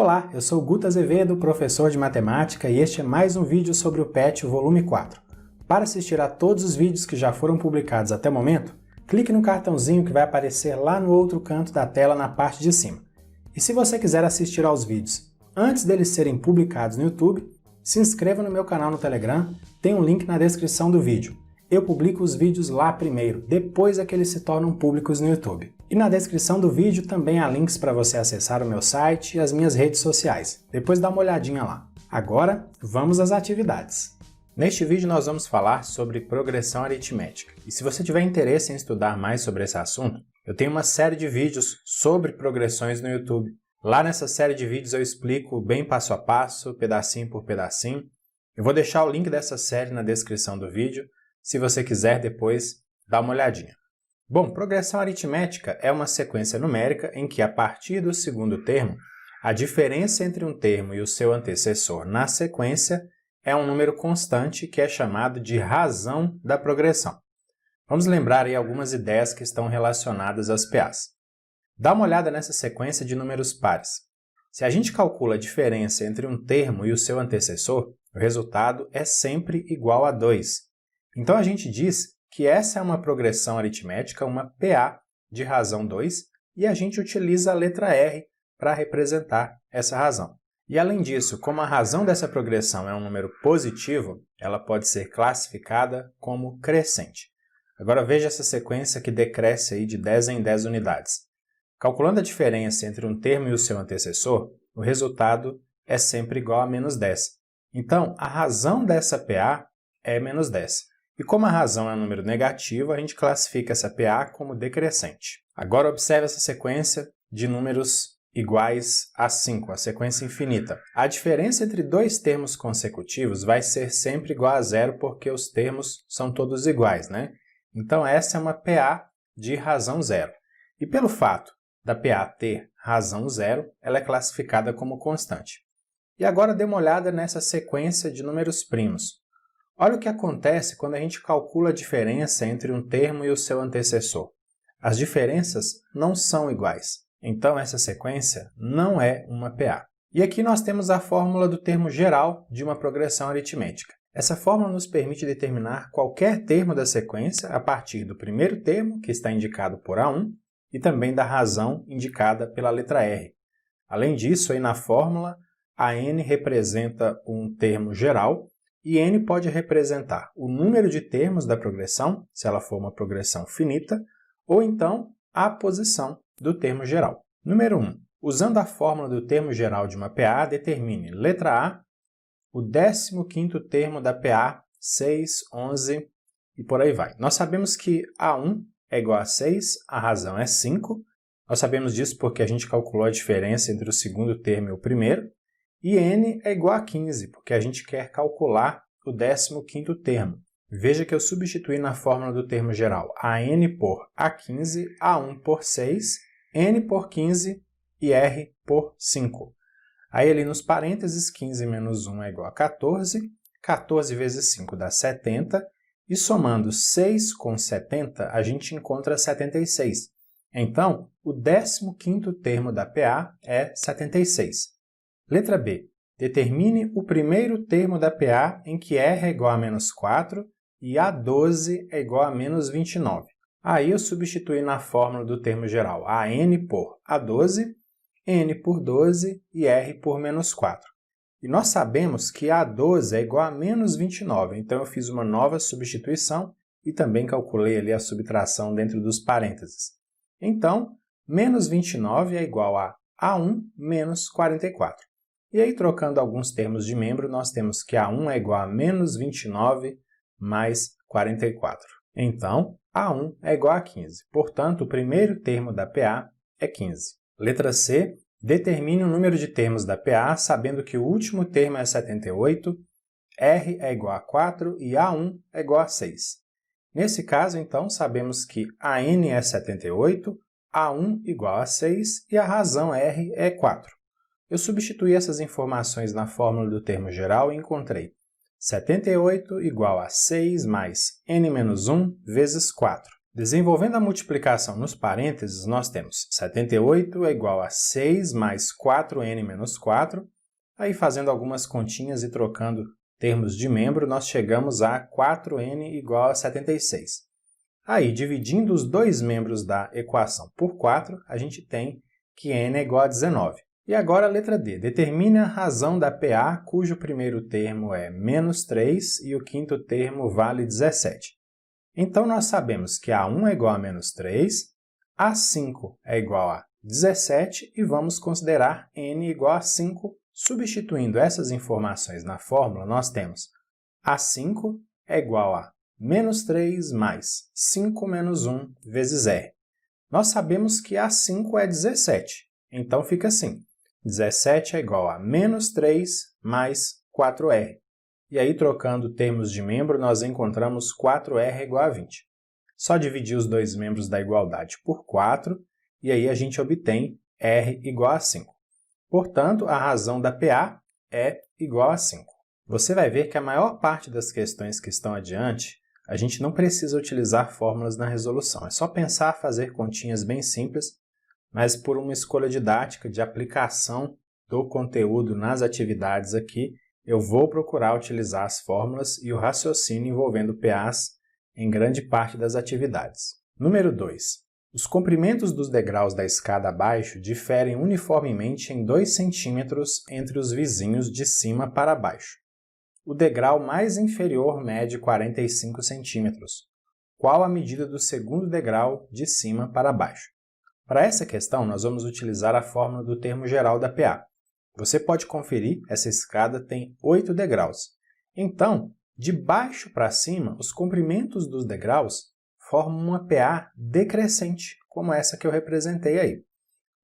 Olá, eu sou Guto Azevedo, professor de matemática, e este é mais um vídeo sobre o PET volume 4. Para assistir a todos os vídeos que já foram publicados até o momento, clique no cartãozinho que vai aparecer lá no outro canto da tela na parte de cima. E se você quiser assistir aos vídeos antes deles serem publicados no YouTube, se inscreva no meu canal no Telegram, tem um link na descrição do vídeo. Eu publico os vídeos lá primeiro, depois é que eles se tornam públicos no YouTube. E na descrição do vídeo também há links para você acessar o meu site e as minhas redes sociais. Depois dá uma olhadinha lá. Agora, vamos às atividades. Neste vídeo nós vamos falar sobre progressão aritmética. E se você tiver interesse em estudar mais sobre esse assunto, eu tenho uma série de vídeos sobre progressões no YouTube. Lá nessa série de vídeos eu explico bem passo a passo, pedacinho por pedacinho. Eu vou deixar o link dessa série na descrição do vídeo, se você quiser depois dar uma olhadinha. Bom, progressão aritmética é uma sequência numérica em que, a partir do segundo termo, a diferença entre um termo e o seu antecessor na sequência é um número constante que é chamado de razão da progressão. Vamos lembrar aí algumas ideias que estão relacionadas às PAs. Dá uma olhada nessa sequência de números pares. Se a gente calcula a diferença entre um termo e o seu antecessor, o resultado é sempre igual a 2. Então a gente diz que essa é uma progressão aritmética, uma PA de razão 2, e a gente utiliza a letra R para representar essa razão. E além disso, como a razão dessa progressão é um número positivo, ela pode ser classificada como crescente. Agora veja essa sequência que decresce aí de 10 em 10 unidades. Calculando a diferença entre um termo e o seu antecessor, o resultado é sempre igual a menos 10. Então, a razão dessa PA é menos 10. E como a razão é um número negativo, a gente classifica essa PA como decrescente. Agora observe essa sequência de números iguais a 5, a sequência infinita. A diferença entre dois termos consecutivos vai ser sempre igual a zero porque os termos são todos iguais, né? Então essa é uma PA de razão zero. E pelo fato da PA ter razão zero, ela é classificada como constante. E agora dê uma olhada nessa sequência de números primos. Olha o que acontece quando a gente calcula a diferença entre um termo e o seu antecessor. As diferenças não são iguais, então essa sequência não é uma PA. E aqui nós temos a fórmula do termo geral de uma progressão aritmética. Essa fórmula nos permite determinar qualquer termo da sequência a partir do primeiro termo, que está indicado por A1, e também da razão indicada pela letra R. Além disso, aí na fórmula, a n representa um termo geral, e n pode representar o número de termos da progressão, se ela for uma progressão finita, ou então a posição do termo geral. Número 1. Usando a fórmula do termo geral de uma PA, determine letra A, o 15º termo da PA, 6, 11 e por aí vai. Nós sabemos que A1 é igual a 6, a razão é 5. Nós sabemos disso porque a gente calculou a diferença entre o segundo termo e o primeiro. E n é igual a 15, porque a gente quer calcular o 15º termo. Veja que eu substituí na fórmula do termo geral a n por A15, A1 por 6, n por 15 e r por 5. Aí ali nos parênteses, 15 menos 1 é igual a 14, 14 vezes 5 dá 70, e somando 6 com 70, a gente encontra 76. Então, o 15º termo da PA é 76. Letra B. Determine o primeiro termo da PA em que R é igual a menos 4 e A12 é igual a menos 29. Aí eu substituí na fórmula do termo geral a n por A12, n por 12 e r por menos 4. E nós sabemos que A12 é igual a menos 29, então eu fiz uma nova substituição e também calculei ali a subtração dentro dos parênteses. Então, menos 29 é igual a A1 menos 44. E aí, trocando alguns termos de membro, nós temos que A1 é igual a menos 29 mais 44. Então, A1 é igual a 15. Portanto, o primeiro termo da PA é 15. Letra C. Determine o número de termos da PA, sabendo que o último termo é 78, R é igual a 4 e A1 é igual a 6. Nesse caso, então, sabemos que a n é 78, A1 igual a 6 e a razão R é 4. Eu substituí essas informações na fórmula do termo geral e encontrei 78 igual a 6 mais n menos 1 vezes 4. Desenvolvendo a multiplicação nos parênteses, nós temos 78 é igual a 6 mais 4n menos 4. Aí, fazendo algumas continhas e trocando termos de membro, nós chegamos a 4n igual a 76. Aí, dividindo os dois membros da equação por 4, a gente tem que n é igual a 19. E agora a letra D. Determine a razão da PA, cujo primeiro termo é menos 3 e o quinto termo vale 17. Então, nós sabemos que A1 é igual a menos 3, A5 é igual a 17 e vamos considerar n igual a 5. Substituindo essas informações na fórmula, nós temos A5 é igual a menos 3 mais 5 menos 1 vezes R. Nós sabemos que A5 é 17, então fica assim. 17 é igual a menos 3 mais 4R. E aí, trocando termos de membro, nós encontramos 4R igual a 20. Só dividir os dois membros da igualdade por 4, e aí a gente obtém R igual a 5. Portanto, a razão da PA é igual a 5. Você vai ver que a maior parte das questões que estão adiante, a gente não precisa utilizar fórmulas na resolução. É só pensar, fazer continhas bem simples, mas por uma escolha didática de aplicação do conteúdo nas atividades aqui, eu vou procurar utilizar as fórmulas e o raciocínio envolvendo PAs em grande parte das atividades. Número 2. Os comprimentos dos degraus da escada abaixo diferem uniformemente em 2 centímetros entre os vizinhos de cima para baixo. O degrau mais inferior mede 45 centímetros. Qual a medida do segundo degrau de cima para baixo? Para essa questão, nós vamos utilizar a fórmula do termo geral da PA. Você pode conferir, essa escada tem 8 degraus. Então, de baixo para cima, os comprimentos dos degraus formam uma PA decrescente, como essa que eu representei aí.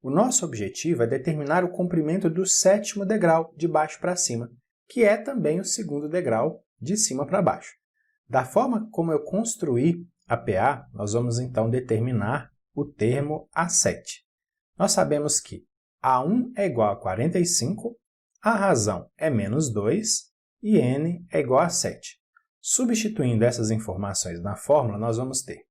O nosso objetivo é determinar o comprimento do 7º degrau, de baixo para cima, que é também o segundo degrau, de cima para baixo. Da forma como eu construí a PA, nós vamos então determinar o termo A7. Nós sabemos que A1 é igual a 45, a razão é menos 2 e n é igual a 7. Substituindo essas informações na fórmula, nós vamos ter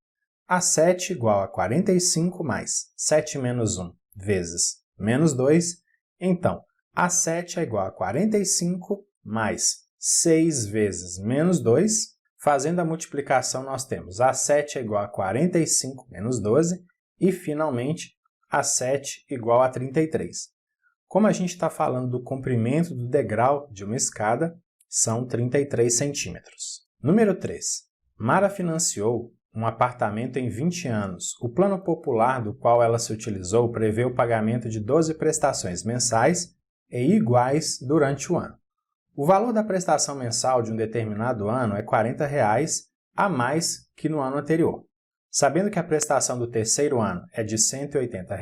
A7 igual a 45 mais 7 menos 1 vezes menos 2. Então, A7 é igual a 45 mais 6 vezes menos 2. Fazendo a multiplicação, nós temos A7 é igual a 45 menos 12 e, finalmente, A7 igual a 33. Como a gente está falando do comprimento do degrau de uma escada, são 33 centímetros. Número 3. Mara financiou um apartamento em 20 anos. O plano popular do qual ela se utilizou prevê o pagamento de 12 prestações mensais e iguais durante o ano. O valor da prestação mensal de um determinado ano é R$ 40 a mais que no ano anterior. Sabendo que a prestação do terceiro ano é de R$ 180,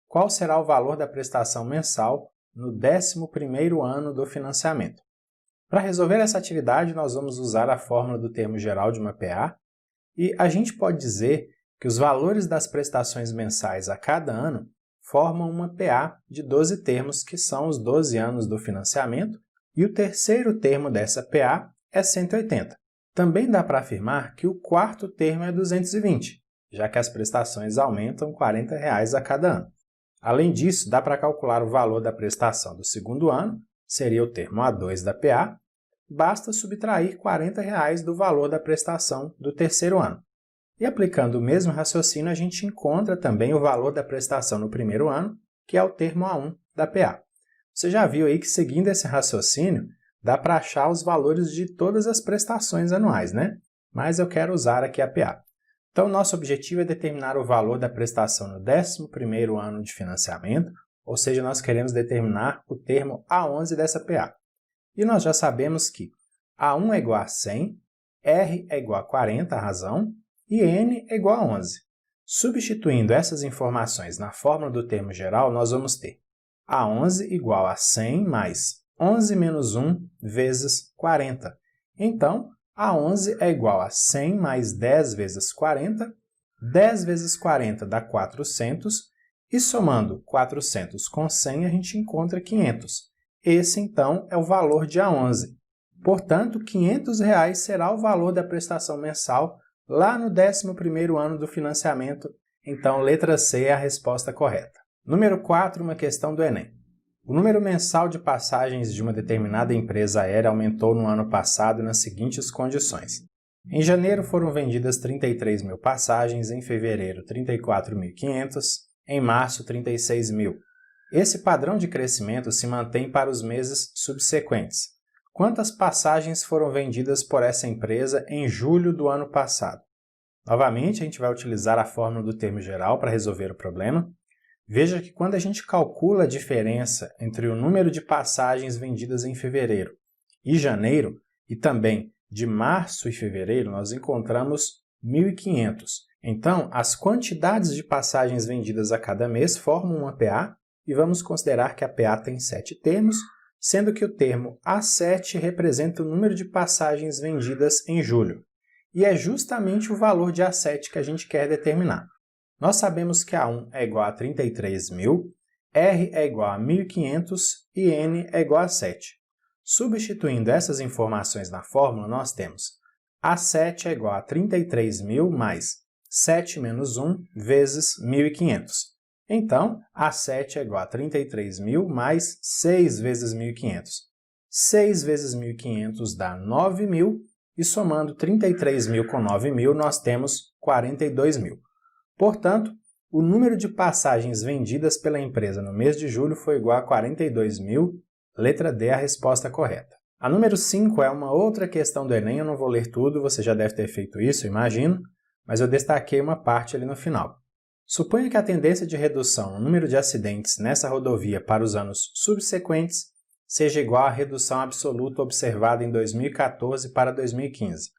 qual será o valor da prestação mensal no 11º ano do financiamento? Para resolver essa atividade, nós vamos usar a fórmula do termo geral de uma PA e a gente pode dizer que os valores das prestações mensais a cada ano formam uma PA de 12 termos, que são os 12 anos do financiamento, e o terceiro termo dessa PA é 180. Também dá para afirmar que o quarto termo é 220, já que as prestações aumentam R$ 40 a cada ano. Além disso, dá para calcular o valor da prestação do segundo ano, seria o termo A2 da PA, basta subtrair R$ 40 do valor da prestação do terceiro ano. E aplicando o mesmo raciocínio, a gente encontra também o valor da prestação no primeiro ano, que é o termo A1 da PA. Você já viu aí que, seguindo esse raciocínio, dá para achar os valores de todas as prestações anuais, né? Mas eu quero usar aqui a PA. Então, nosso objetivo é determinar o valor da prestação no 11º ano de financiamento, ou seja, nós queremos determinar o termo A11 dessa PA. E nós já sabemos que A1 é igual a 100, R é igual a 40, a razão, e N é igual a 11. Substituindo essas informações na fórmula do termo geral, nós vamos ter A11 igual a 100 mais 11 menos 1 vezes 40. Então, A11 é igual a 100 mais 10 vezes 40. 10 vezes 40 dá 400. E somando 400 com 100, a gente encontra 500. Esse, então, é o valor de A11. Portanto, R$ 500 será o valor da prestação mensal lá no 11º ano do financiamento. Então, letra C é a resposta correta. Número 4, uma questão do Enem. O número mensal de passagens de uma determinada empresa aérea aumentou no ano passado nas seguintes condições. Em janeiro foram vendidas 33 mil passagens, em fevereiro 34.500, em março 36 mil. Esse padrão de crescimento se mantém para os meses subsequentes. Quantas passagens foram vendidas por essa empresa em julho do ano passado? Novamente, a gente vai utilizar a fórmula do termo geral para resolver o problema. Veja que quando a gente calcula a diferença entre o número de passagens vendidas em fevereiro e janeiro, e também de março e fevereiro, nós encontramos 1.500. Então, as quantidades de passagens vendidas a cada mês formam uma PA, e vamos considerar que a PA tem 7 termos, sendo que o termo A7 representa o número de passagens vendidas em julho. E é justamente o valor de A7 que a gente quer determinar. Nós sabemos que A1 é igual a 33.000, R é igual a 1.500 e N é igual a 7. Substituindo essas informações na fórmula, nós temos A7 é igual a 33.000 mais 7 menos 1 vezes 1.500. Então, A7 é igual a 33.000 mais 6 vezes 1.500. 6 vezes 1.500 dá 9.000 e somando 33.000 com 9.000 nós temos 42.000. Portanto, o número de passagens vendidas pela empresa no mês de julho foi igual a 42.000, letra D é a resposta correta. A número 5 é uma outra questão do Enem, eu não vou ler tudo, você já deve ter feito isso, imagino, mas eu destaquei uma parte ali no final. Suponha que a tendência de redução no número de acidentes nessa rodovia para os anos subsequentes seja igual à redução absoluta observada em 2014 para 2015.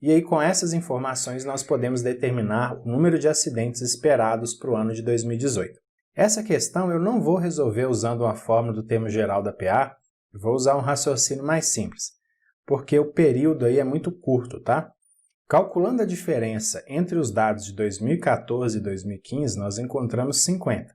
E aí, com essas informações, nós podemos determinar o número de acidentes esperados para o ano de 2018. Essa questão eu não vou resolver usando uma fórmula do termo geral da PA, eu vou usar um raciocínio mais simples, porque o período aí é muito curto, tá? Calculando a diferença entre os dados de 2014 e 2015, nós encontramos 50.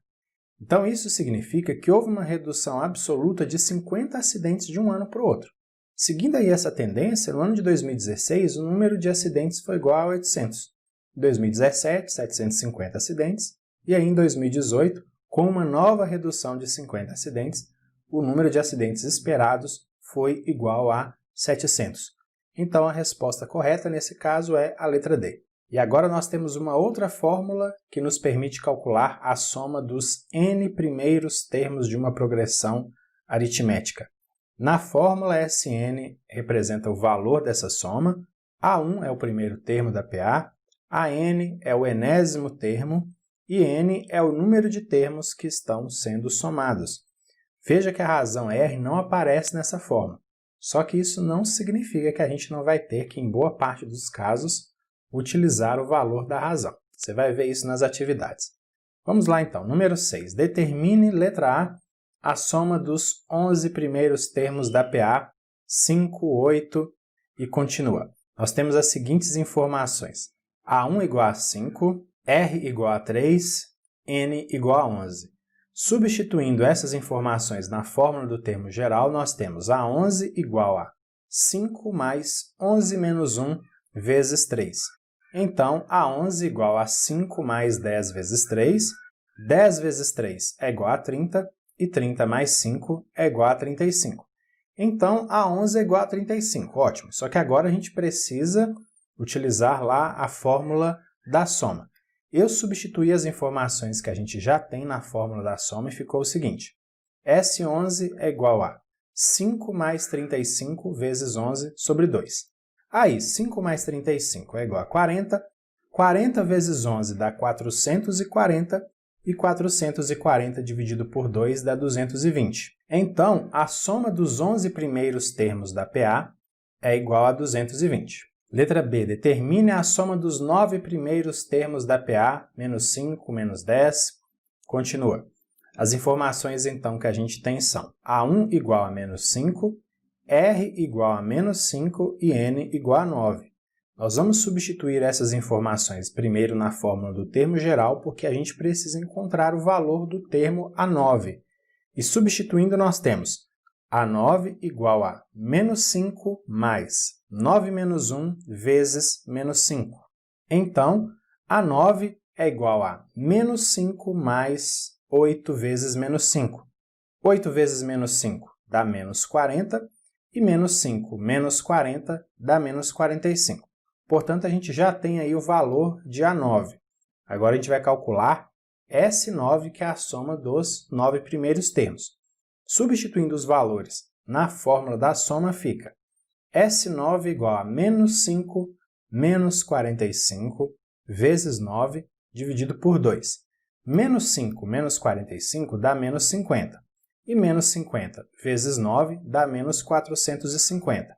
Então, isso significa que houve uma redução absoluta de 50 acidentes de um ano para o outro. Seguindo aí essa tendência, no ano de 2016, o número de acidentes foi igual a 800. Em 2017, 750 acidentes. E aí, em 2018, com uma nova redução de 50 acidentes, o número de acidentes esperados foi igual a 700. Então, a resposta correta nesse caso é a letra D. E agora nós temos uma outra fórmula que nos permite calcular a soma dos n primeiros termos de uma progressão aritmética. Na fórmula, Sn representa o valor dessa soma, A1 é o primeiro termo da PA, An é o enésimo termo e N é o número de termos que estão sendo somados. Veja que a razão R não aparece nessa fórmula, só que isso não significa que a gente não vai ter que, em boa parte dos casos, utilizar o valor da razão. Você vai ver isso nas atividades. Vamos lá então, número 6. Determine, letra A soma dos 11 primeiros termos da PA, 5, 8 e continua. Nós temos as seguintes informações. A1 igual a 5, R igual a 3, N igual a 11. Substituindo essas informações na fórmula do termo geral, nós temos A11 igual a 5 mais 11 menos 1 vezes 3. Então, A11 igual a 5 mais 10 vezes 3, 10 vezes 3 é igual a 30, e 30 mais 5 é igual a 35. Então, A11 é igual a 35, ótimo. Só que agora a gente precisa utilizar lá a fórmula da soma. Eu substituí as informações que a gente já tem na fórmula da soma e ficou o seguinte. S11 é igual a 5 mais 35 vezes 11 sobre 2. Aí, 5 mais 35 é igual a 40, 40 vezes 11 dá 440, e 440 dividido por 2 dá 220. Então, a soma dos 11 primeiros termos da PA é igual a 220. Letra B. Determine a soma dos 9 primeiros termos da PA, menos 5, menos 10. Continua. As informações, então, que a gente tem são A1 igual a menos 5, R igual a menos 5 e N igual a 9. Nós vamos substituir essas informações primeiro na fórmula do termo geral, porque a gente precisa encontrar o valor do termo A9. E substituindo, nós temos A9 igual a menos 5 mais 9 menos 1 vezes menos 5. Então, a 9 é igual a menos 5 mais 8 vezes menos 5. 8 vezes menos 5 dá menos 40, e menos 5 menos 40 dá menos 45. Portanto, a gente já tem aí o valor de A9. Agora a gente vai calcular S9, que é a soma dos 9 primeiros termos. Substituindo os valores na fórmula da soma, fica S9 igual a menos 5 menos 45 vezes 9 dividido por 2. Menos 5 menos 45 dá menos 50. E menos 50 vezes 9 dá menos 450.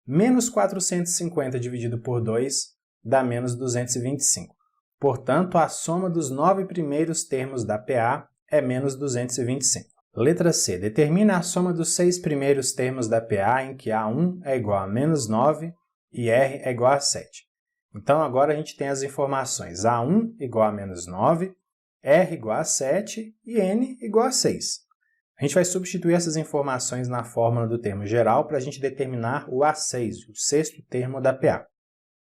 Menos 450 dividido por 2 dá menos 225. Portanto, a soma dos 9 primeiros termos da PA é menos 225. Letra C. Determina a soma dos 6 primeiros termos da PA em que A1 é igual a menos 9 e R é igual a 7. Então, agora a gente tem as informações A1 igual a menos 9, R igual a 7 e N igual a 6. A gente vai substituir essas informações na fórmula do termo geral para a gente determinar o A6, o sexto termo da PA.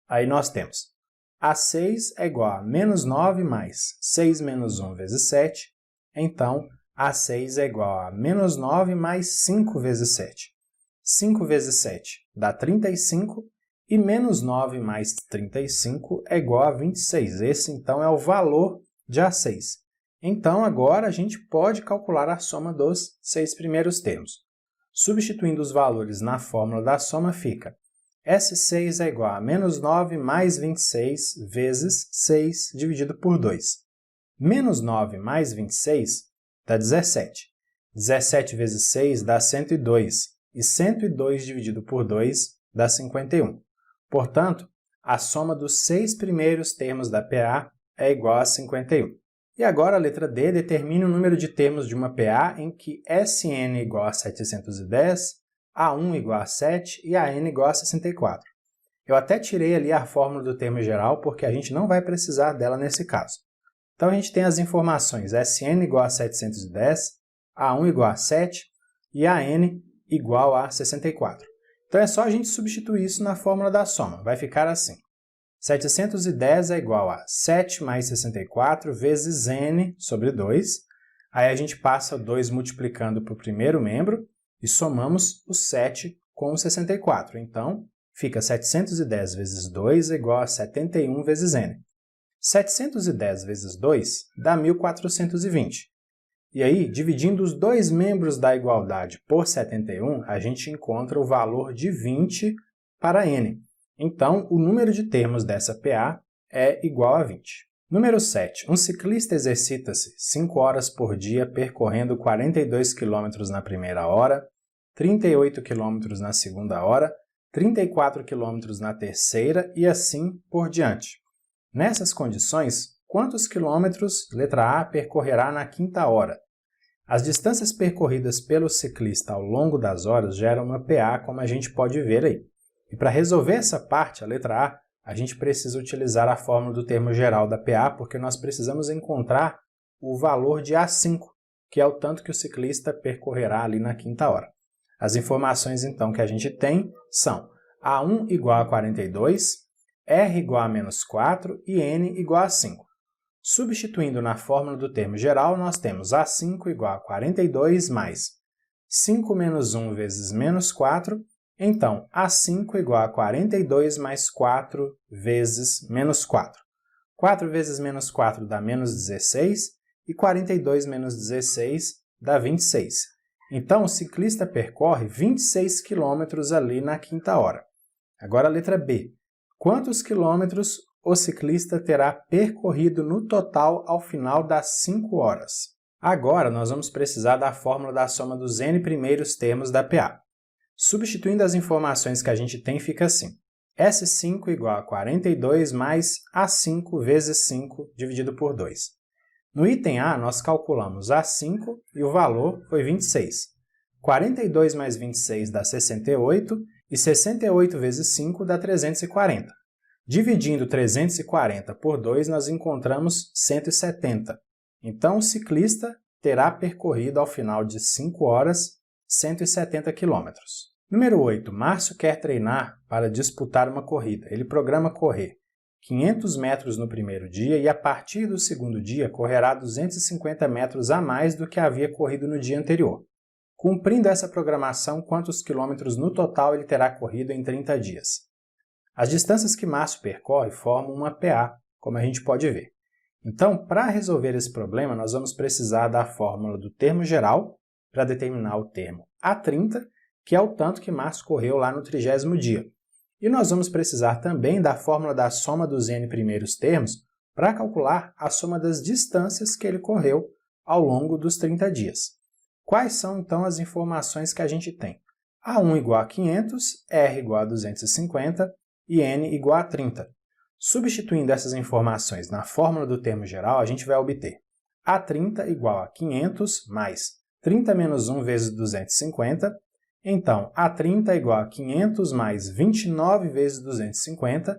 Aí nós temos A6 é igual a menos 9 mais 6 menos 1 vezes 7. Então, A6 é igual a menos 9 mais 5 vezes 7. 5 vezes 7 dá 35 e menos 9 mais 35 é igual a 26. Esse, então, é o valor de A6. Então, agora a gente pode calcular a soma dos 6 primeiros termos. Substituindo os valores na fórmula da soma, fica S6 é igual a menos 9 mais 26 vezes 6 dividido por 2. Menos 9 mais 26 dá 17. 17 vezes 6 dá 102. E 102 dividido por 2 dá 51. Portanto, a soma dos 6 primeiros termos da PA é igual a 51. E agora a letra D determina o número de termos de uma PA em que Sn igual a 710, A1 igual a 7 e An igual a 64. Eu até tirei ali a fórmula do termo geral porque a gente não vai precisar dela nesse caso. Então a gente tem as informações Sn igual a 710, A1 igual a 7 e An igual a 64. Então é só a gente substituir isso na fórmula da soma. Vai ficar assim. 710 é igual a 7 mais 64 vezes n sobre 2. Aí a gente passa o 2 multiplicando para o primeiro membro e somamos o 7 com o 64. Então, fica 710 vezes 2 é igual a 71 vezes n. 710 vezes 2 dá 1420. E aí, dividindo os dois membros da igualdade por 71, a gente encontra o valor de 20 para n. Então, o número de termos dessa PA é igual a 20. Número 7. Um ciclista exercita-se 5 horas por dia percorrendo 42 km na primeira hora, 38 km na segunda hora, 34 km na terceira e assim por diante. Nessas condições, quantos quilômetros, letra A, percorrerá na quinta hora? As distâncias percorridas pelo ciclista ao longo das horas geram uma PA, como a gente pode ver aí. E para resolver essa parte, a letra A gente precisa utilizar a fórmula do termo geral da PA, porque nós precisamos encontrar o valor de A5, que é o tanto que o ciclista percorrerá ali na quinta hora. As informações, então, que a gente tem são A1 igual a 42, R igual a menos 4 e N igual a 5. Substituindo na fórmula do termo geral, nós temos A5 igual a 42 mais 5 menos 1 vezes menos 4. Então, A5 igual a 42 mais 4 vezes menos 4. 4 vezes menos 4 dá menos 16 e 42 menos 16 dá 26. Então, o ciclista percorre 26 quilômetros ali na quinta hora. Agora a letra B. Quantos quilômetros o ciclista terá percorrido no total ao final das 5 horas? Agora nós vamos precisar da fórmula da soma dos n primeiros termos da PA. Substituindo as informações que a gente tem, fica assim. S5 igual a 42 mais A5 vezes 5 dividido por 2. No item A, nós calculamos A5 e o valor foi 26. 42 mais 26 dá 68 e 68 vezes 5 dá 340. Dividindo 340 por 2, nós encontramos 170. Então, o ciclista terá percorrido ao final de 5 horas 170 km. Número 8. Márcio quer treinar para disputar uma corrida. Ele programa correr 500 metros no primeiro dia e a partir do segundo dia correrá 250 metros a mais do que havia corrido no dia anterior. Cumprindo essa programação, quantos quilômetros no total ele terá corrido em 30 dias? As distâncias que Márcio percorre formam uma PA, como a gente pode ver. Então, para resolver esse problema, nós vamos precisar da fórmula do termo geral para determinar o termo A30, que é o tanto que Márcio correu lá no 30º dia. E nós vamos precisar também da fórmula da soma dos n primeiros termos para calcular a soma das distâncias que ele correu ao longo dos 30 dias. Quais são, então, as informações que a gente tem? A1 igual a 500, R igual a 250 e N igual a 30. Substituindo essas informações na fórmula do termo geral, a gente vai obter A30 igual a 500 mais 30 menos 1 vezes 250. Então, A30 é igual a 500 mais 29 vezes 250.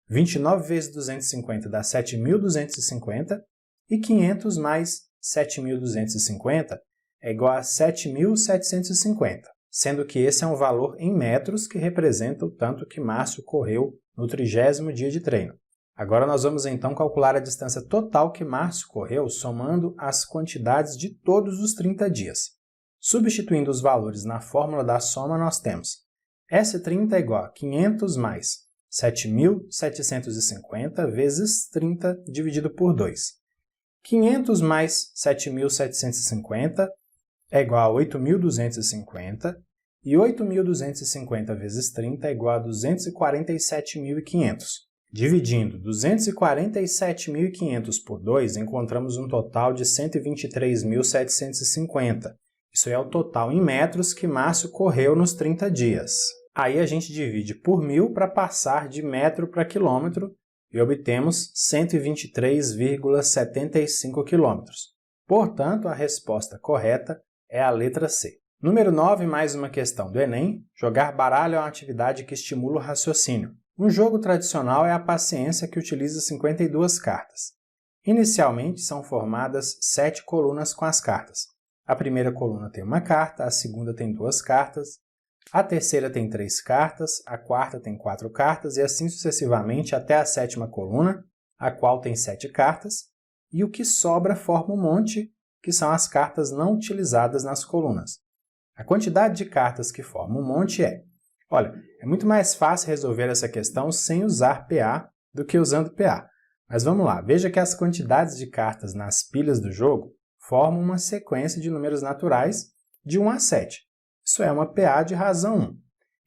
29 vezes 250 dá 7.250. E 500 mais 7.250 é igual a 7.750, sendo que esse é um valor em metros que representa o tanto que Márcio correu no 30º dia de treino. Agora nós vamos então calcular a distância total que Márcio correu somando as quantidades de todos os 30 dias. Substituindo os valores na fórmula da soma, nós temos S30 é igual a 500 mais 7.750 vezes 30 dividido por 2. 500 mais 7.750 é igual a 8.250 e 8.250 vezes 30 é igual a 247.500. Dividindo 247.500 por 2, encontramos um total de 123.750. Isso é o total em metros que Márcio correu nos 30 dias. Aí a gente divide por 1.000 para passar de metro para quilômetro e obtemos 123,75 km. Portanto, a resposta correta é a letra C. Número 9, mais uma questão do Enem. Jogar baralho é uma atividade que estimula o raciocínio. Um jogo tradicional é a paciência, que utiliza 52 cartas. Inicialmente, são formadas 7 colunas com as cartas. A primeira coluna tem uma carta, a segunda tem 2 cartas, a terceira tem 3 cartas, a quarta tem 4 cartas e assim sucessivamente até a 7ª coluna, a qual tem 7 cartas, e o que sobra forma um monte, que são as cartas não utilizadas nas colunas. A quantidade de cartas que forma um monte é... Olha, é muito mais fácil resolver essa questão sem usar PA do que usando PA. Mas vamos lá, veja que as quantidades de cartas nas pilhas do jogo formam uma sequência de números naturais de 1 a 7. Isso é uma PA de razão 1.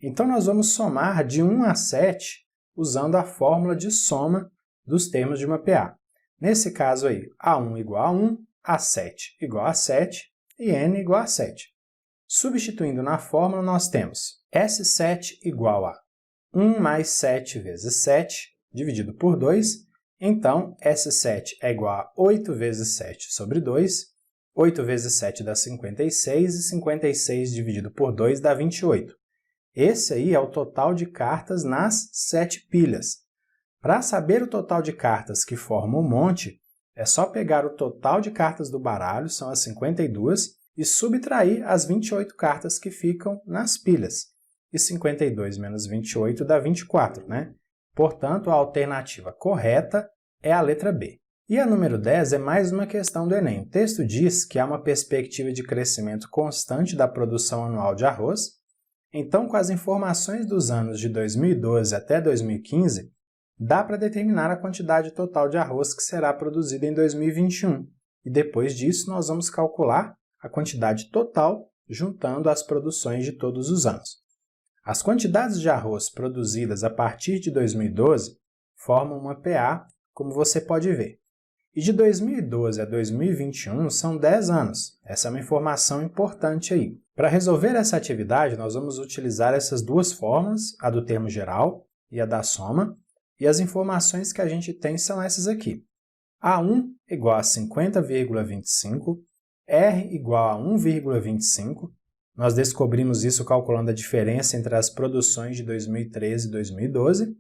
Então nós vamos somar de 1 a 7 usando a fórmula de soma dos termos de uma PA. Nesse caso aí, A1 igual a 1, A7 igual a 7 e N igual a 7. Substituindo na fórmula, nós temos S7 igual a 1 mais 7 vezes 7, dividido por 2. Então, S7 é igual a 8 vezes 7 sobre 2. 8 vezes 7 dá 56, e 56 dividido por 2 dá 28. Esse aí é o total de cartas nas 7 pilhas. Para saber o total de cartas que formam um monte, é só pegar o total de cartas do baralho, são as 52, e subtrair as 28 cartas que ficam nas pilhas. E 52 menos 28 dá 24, né? Portanto, a alternativa correta é a letra B. E a número 10 é mais uma questão do Enem. O texto diz que há uma perspectiva de crescimento constante da produção anual de arroz. Então, com as informações dos anos de 2012 até 2015, dá para determinar a quantidade total de arroz que será produzida em 2021. E depois disso, nós vamos calcular a quantidade total juntando as produções de todos os anos. As quantidades de arroz produzidas a partir de 2012 formam uma PA, como você pode ver. E de 2012 a 2021 são 10 anos. Essa é uma informação importante aí. Para resolver essa atividade, nós vamos utilizar essas duas fórmulas, a do termo geral e a da soma, e as informações que a gente tem são essas aqui. A1 igual a 50,25, R igual a 1,25, nós descobrimos isso calculando a diferença entre as produções de 2013 e 2012,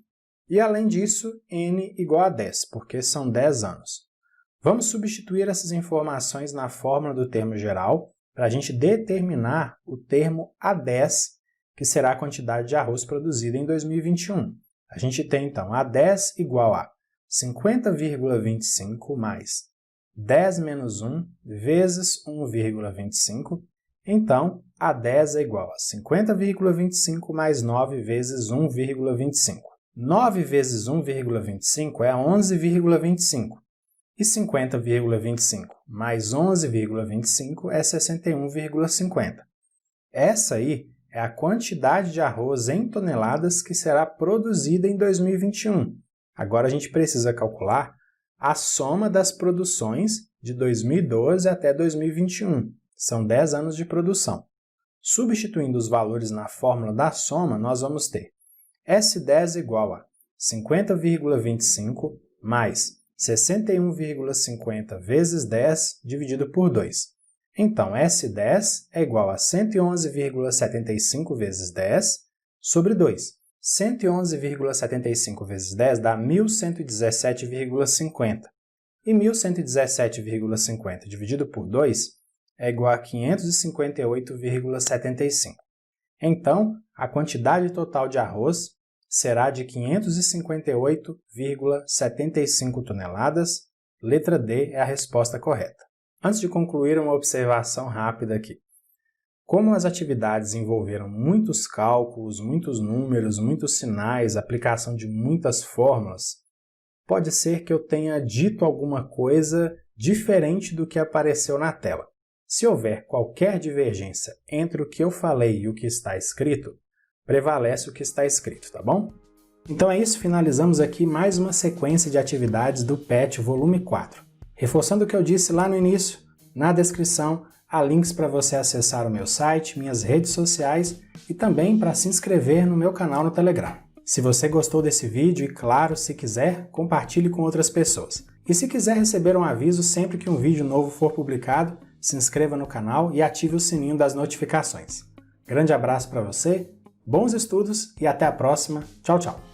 e além disso, N igual a 10, porque são 10 anos. Vamos substituir essas informações na fórmula do termo geral para a gente determinar o termo A10, que será a quantidade de arroz produzida em 2021. A gente tem, então, A10 igual a 50,25 mais 10 menos 1 vezes 1,25, então a 10 é igual a 50,25 mais 9 vezes 1,25. 9 vezes 1,25 é 11,25. E 50,25 mais 11,25 é 61,50. Essa aí é a quantidade de arroz em toneladas que será produzida em 2021. Agora a gente precisa calcular a soma das produções de 2012 até 2021. São 10 anos de produção. Substituindo os valores na fórmula da soma, nós vamos ter S10 igual a 50,25 mais 61,50 vezes 10 dividido por 2. Então, S10 é igual a 111,75 vezes 10 sobre 2. 111,75 vezes 10 dá 1.117,50. E 1.117,50 dividido por 2 é igual a 558,75. Então, a quantidade total de arroz será de 558,75 toneladas. Letra D é a resposta correta. Antes de concluir, uma observação rápida aqui. Como as atividades envolveram muitos cálculos, muitos números, muitos sinais, aplicação de muitas fórmulas, pode ser que eu tenha dito alguma coisa diferente do que apareceu na tela. Se houver qualquer divergência entre o que eu falei e o que está escrito, prevalece o que está escrito, tá bom? Então é isso, finalizamos aqui mais uma sequência de atividades do PET Volume 4. Reforçando o que eu disse lá no início, na descrição há links para você acessar o meu site, minhas redes sociais e também para se inscrever no meu canal no Telegram. Se você gostou desse vídeo e, claro, se quiser, compartilhe com outras pessoas. E se quiser receber um aviso sempre que um vídeo novo for publicado, se inscreva no canal e ative o sininho das notificações. Grande abraço para você, bons estudos e até a próxima. Tchau, tchau!